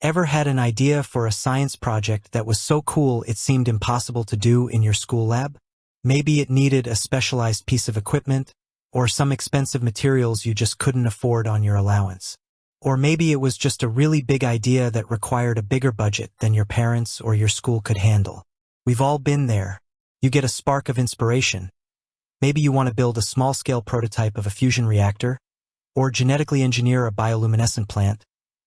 Ever had an idea for a science project that was so cool it seemed impossible to do in your school lab? Maybe it needed a specialized piece of equipment, or some expensive materials you just couldn't afford on your allowance. Or maybe it was just a really big idea that required a bigger budget than your parents or your school could handle. We've all been there. You get a spark of inspiration. Maybe you want to build a small-scale prototype of a fusion reactor, or genetically engineer a bioluminescent plant,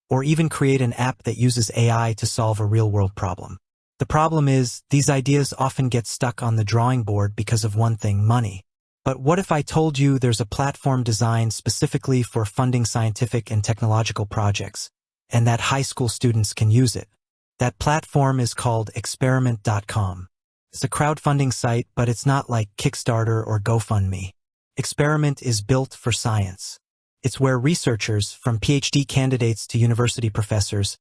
or even create an app that uses AI to solve a real-world problem. The problem is, these ideas often get stuck on the drawing board because of one thing: money. But what if I told you there's a platform designed specifically for funding scientific and technological projects, and that high school students can use it? That platform is called Experiment.com. It's a crowdfunding site, but it's not like Kickstarter or GoFundMe. Experiment is built for science. It's where researchers, from PhD candidates to university professors,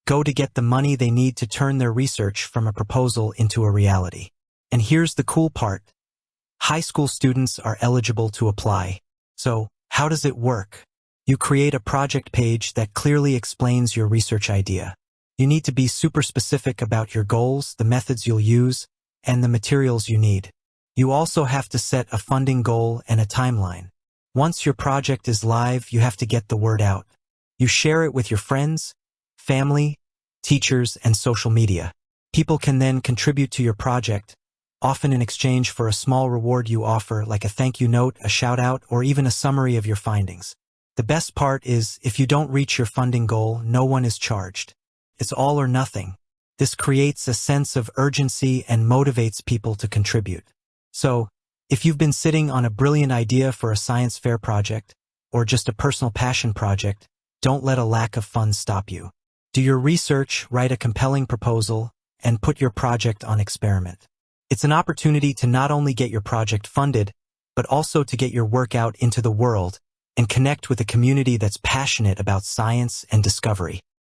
go to get the money they need to turn their research from a proposal into a reality. And here's the cool part. High school students are eligible to apply. So, how does it work? You create a project page that clearly explains your research idea. You need to be super specific about your goals, the methods you'll use, and the materials you need. You also have to set a funding goal and a timeline. Once your project is live, you have to get the word out. You share it with your friends, family, teachers, and social media. People can then contribute to your project, often in exchange for a small reward you offer, like a thank you note, a shout-out, or even a summary of your findings. The best part is, if you don't reach your funding goal, no one is charged. It's all or nothing. This creates a sense of urgency and motivates people to contribute. So, if you've been sitting on a brilliant idea for a science fair project, or just a personal passion project, don't let a lack of funds stop you. Do your research, write a compelling proposal, and put your project on Experiment. It's an opportunity to not only get your project funded, but also to get your work out into the world and connect with a community that's passionate about science and discovery.